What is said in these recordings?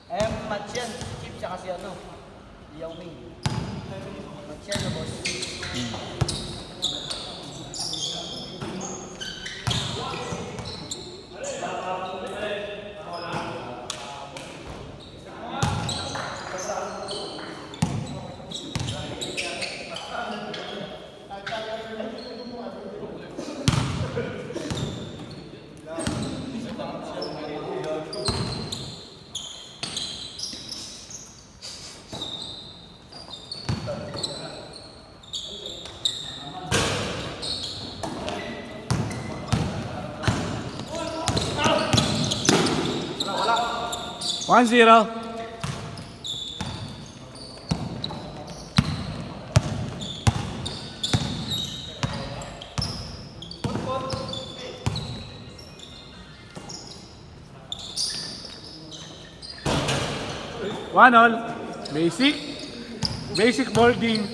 Match yan. Chip siya kasi ano. Yao Ming. Match yan na boss. One zero. One all. Basic boarding.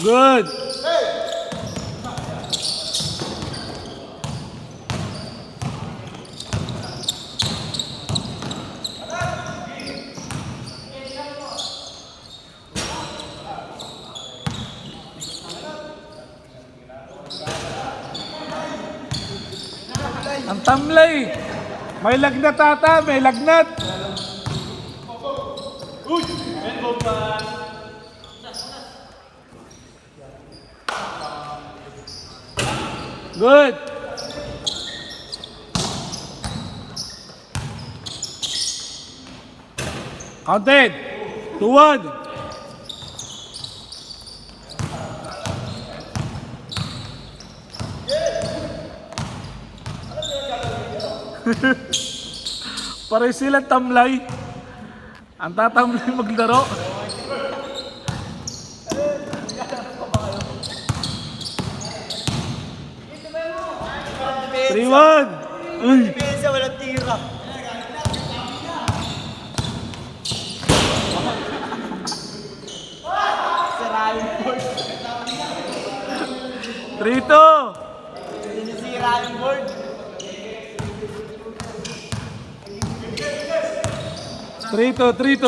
Good. Ang tamlay. May lagnat ata, may lagnat. Good. Counted. 2-1. Pare sila tamlay. Ang tatamlay maglaro. Three-one. Uy. Depensa, walang tira. Sirahin board. 3-2. Sinisira yung board. 3-2.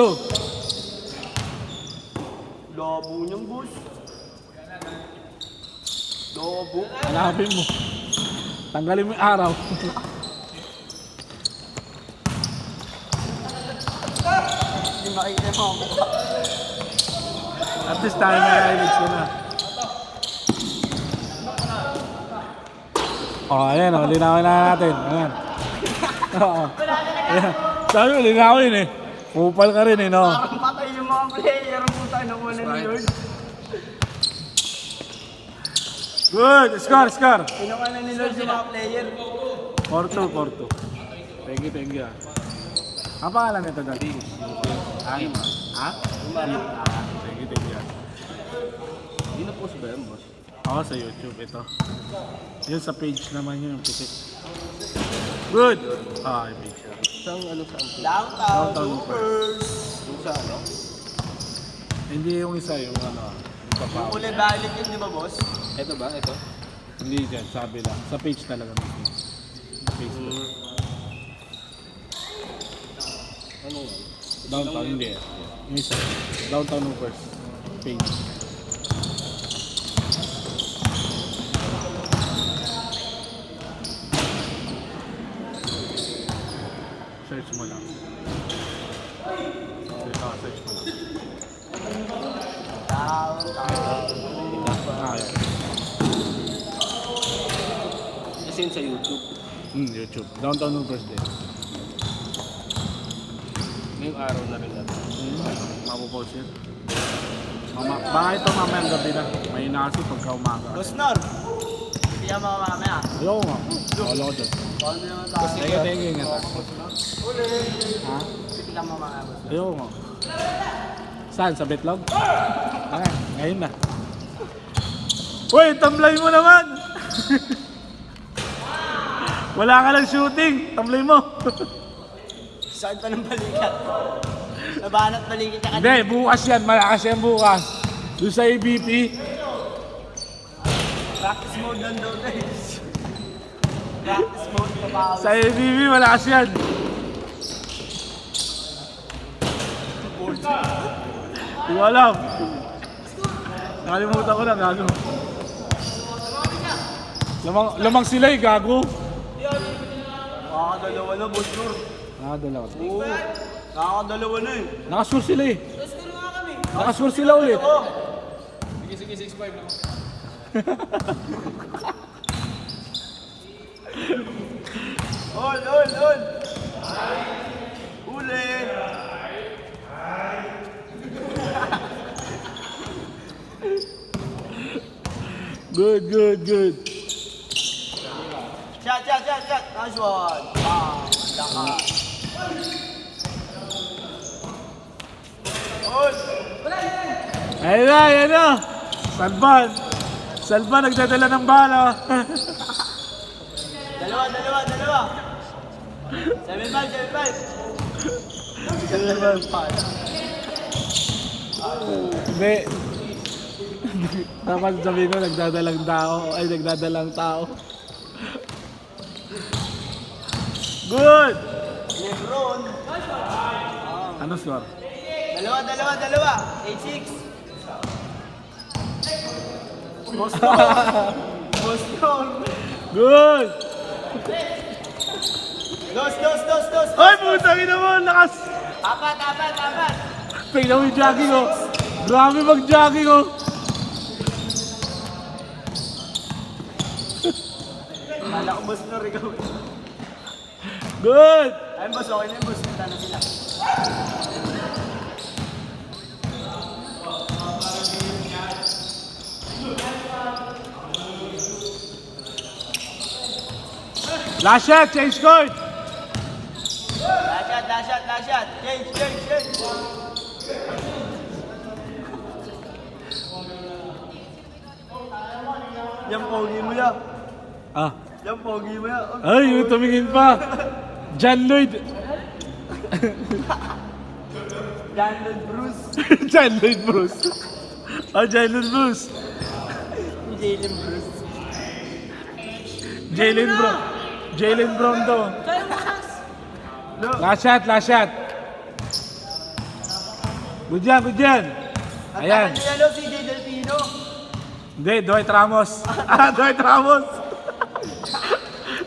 Labo niyang boss. Labo. Hanapin mo. Tanggalin mo yung araw. Hindi makita mo ako. At this time, may eyelids ko na. Oh, ayan o. Linawin na natin. Ayan. Oo. Ayan. Sabi mo, linawin eh. Kupal ka rin eh, no? Parang patay yung mga player. Ang puta na muna ni Lord. Good. Score. Kinuha na ni Lord yung mga player. 4-2. Thank you. Ang pangalan nito dati? Ha? Thank you. Hindi na post ba yan, boss? Ako sa YouTube ito. Yun sa page naman yun, yung puti. Good! Ah, yung page yun. Saan ano saan po? Downtown Downtown Loopers. Yung sa ano? Hindi yung isa, yung ano, yung papaw. Kulay balik yun, di ba boss? Ito ba? Ito? Hindi dyan, sabi lang. Sa page talaga mismo. Facebook. Ano nga? Downtown, hindi. Yung isa. Downtown Loopers. Page. Search mo lang. Search mo lang. Ah, yun. Kasi yun sa YouTube. YouTube. Downtown Loopers din. Ngayong araw na rin natin. Mapopost yun. Baka ito mamayang gabi na. May inaso pagka umaga. Boss Nor. Hindi ka mamamaya. Ayoko nga. Wala ko dyan. Call mo naman tayo. Thank you, ingat. Ha? Hindi ka mamamaya boss. Ayoko nga. Saan? Sa Betlog? Ngayon na. Uy, tamlay mo naman! Wala ka lang shooting. Tamlay mo. Saan pa ng balikat? Labanat balikat ka Hindi, bukas yan. Malakas yan bukas. Doon sa ABP. Practice mode lang daw na eh. Practice mode pa pa. Sa ABB, malakas yan. Hindi ko alam. Nakalimutan ko na, gago. Lamang sila eh, gago. Nakakadalawa na, boss Nur. Nakadalawa. Oo. Nakakadalawa na eh. Nakascore sila eh. Nakascore sila ulit. Sige, 6'5 lang. Ol! Uli! Good. Shot! Nice one! Lakas. Ol! Ayan na. Salvan, nagdadala ng bala. Dalawa! 7-5! Hindi. Dapat sabihin ko, nagdadalang tao. Good! Lebron! Ano score? Dalawa! 8-6! Boss Nur! Good! Dos! Ay, putang ina mo, lakas! Apat! Tingnan mo yung jogging ko. Grabe mag-jogging ko. Kala ko boss Nur, ikaw. Good! Ayun boss, okay na yun boss. Punta na sila. Last shot, change court! Last shot. Change. Yan pogi mo yan. Ah. Yan pogi mo yan. Ay, yung tumingin pa. John Lloyd. Brandon Bruce. John Lloyd Bruce. Oh, John Lloyd Bruce. Jalen Bruce. Jalen Brown to. No. Last shot. Good yan. Ayan. Ang tagal si CJ Delpino. Hindi, Dwight Ramos.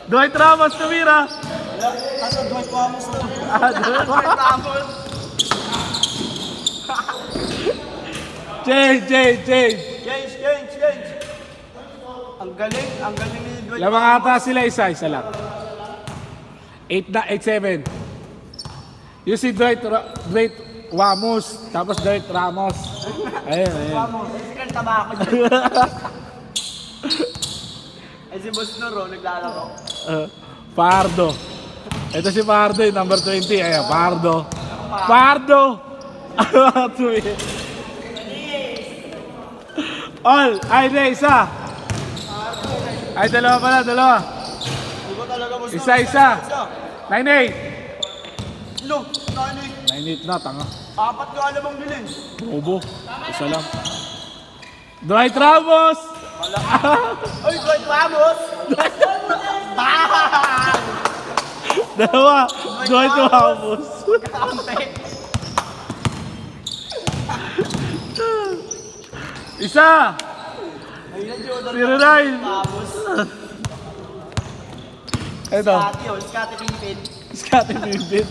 Dwight Ramos tumira. Kaso Dwight Ramos na. Dwight Dwight Ramos. Change. Change. Ang galing ni Dwight Lamang ata sila isa lang. 8-7. Yung si Dwight Ramos, tapos Dwight Ramos. Ayun. Ramos. Kasi tabako dyan. Ay si Boss Nur, naglalaro. Pardo. Ito si Pardo, yung number 20. Ayan, Pardo! All! Ay, hindi, isa! Ay, dalawa. Hindi ko talaga Boss Nur. Isa. 9-8. Look, nanik. 9-8 na, tanga. Apat ka alam ang bilin. Bobo. Isa lang. Dwight Ramos! Ay, Dwight Ramos! Bang! Dalawa. Dwight Ramos. Kampe! Isa! Ayun yung Jordan 09. Ramos. Ito. Scotty Pimpin. Scotty Pimpin.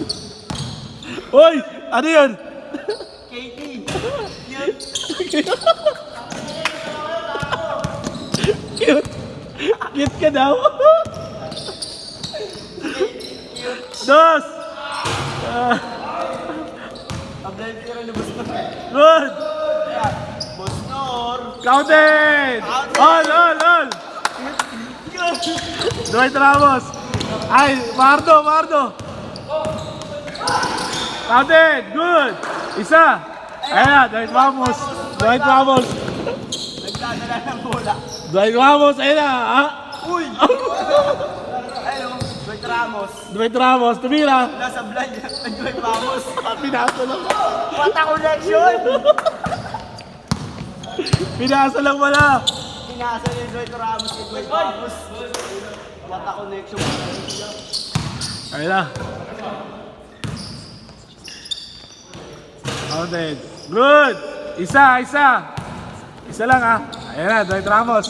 Uy! Ano yun? Katie. Yun. Cute ka daw. Dos! Tablet ka rin ni Boss Nur. Good! Boss Nur. Counted! All! Dwight Ramos. Ay, Mardo. Counted! Good! Isa! Ayan, Dwight Ramos. Nagdadala ng bola. Dwight Ramos, ayan na. Ah. Uy! Ayun, Dwight Ramos. Dwight Ramos, tumira. Nasa blind ang Dwight Ramos. Pinasa lang. What a connection! Pinasa lang wala. pinasa ni Dwight Ramos kay Dwight Ramos. Mata connection. Ayun na. Counted. Good! Isa! Isa lang ha. Ayan na, Dwight Ramos.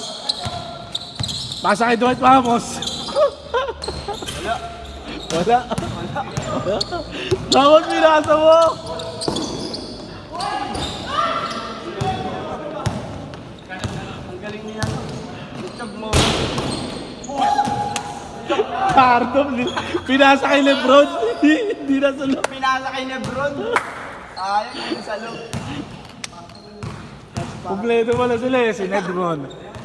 Pasa kay Dwight Ramos. Wala. Dapat pinasa mo! Ang galing niya. Itag mo. Pardo, pinasa kay Lebron. Hindi na sulok. Pinasa kay Lebron. Ayun yung sa loob. Kompleto pala sila eh. Si Lebron,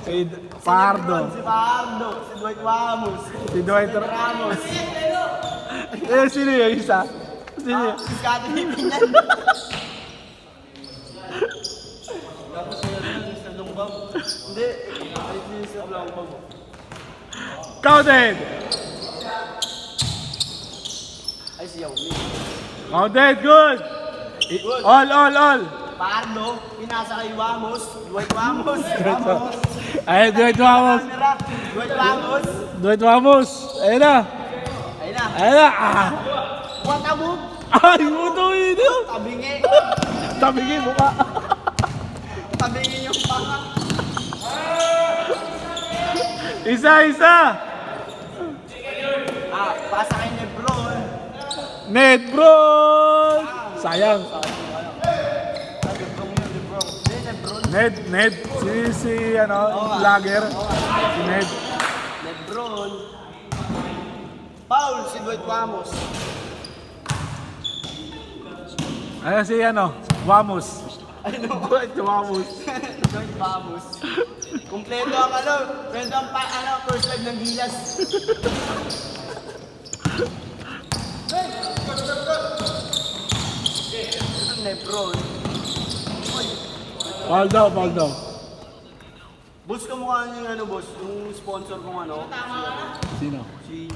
si Pardo, Si Pardo. Si Dwight Ramos. si Dwight Ramos. sino yung isa? Sino yun? Si Scotty Pinyan. Tapos yun sa Lungbang. Hindi. Ay, sa Lungbang. Counted! Ay, si Yao Ming. Counted, good! All! Pardo. Pinasa kay Ramos. Dwight Ramos. Ramos. Ay, Dwight Ramos! Camera. Dwight Ramos. Dwight Ramos! Ayun na! Ayun na. Ayun na! Ah! What a move. Ay, buto ito! Tabingi. Tabingin mukha! Tabingi yung panga. Isa! Pasa kay Lebron. Ned Bron! Sayang! Lebron. Hindi, Lebron. Ned! Si vlogger. Si Ned. Lebron. Paul, si Dwight Ramos. Ayan si Vamos. Ano? Dwight Vamos. Dwight Ramos. Kompleto ang kompleto ang first live ng Gilas. Lebron. Paul daw. Boss, kamukha niyo yung boss, yung sponsor kong Sino? si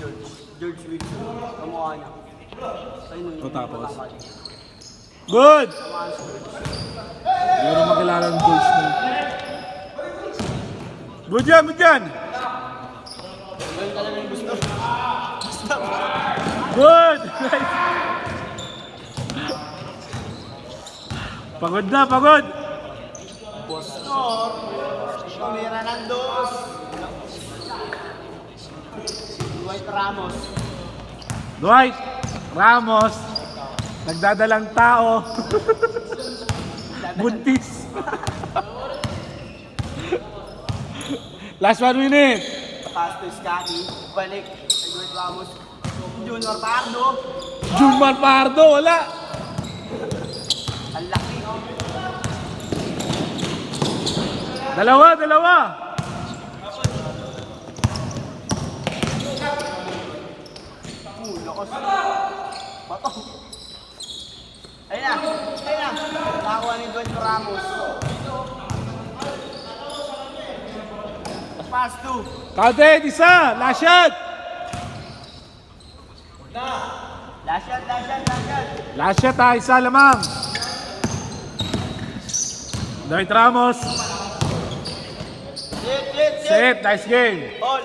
George Wilson. Kamukha niya. Ayun yung tapos? matangkad. Good! Kamukha si George. Hindi ko na makilala ng goals mo. Good yan! Ganun talaga yung gusto. Gusto. Good! Pagod! Boss Nor. Pamira ng dos. Dwight Ramos. Dwight Ramos. Nagdadalang tao. Buntis. Last 1 minute. Pass to Scotty. Balik. Kay Dwight Ramos. Junior Pardo. Jumar Pardo, wala. Ang laki. Dalawa. Lakas. Bato. Ayun na. Nakakuha ni Dwight Ramos. Pass to. Counted, isa. Last shot. Last shot. Last shot ha, isa lamang. Dwight Ramos. Sit. Set, nice game. All.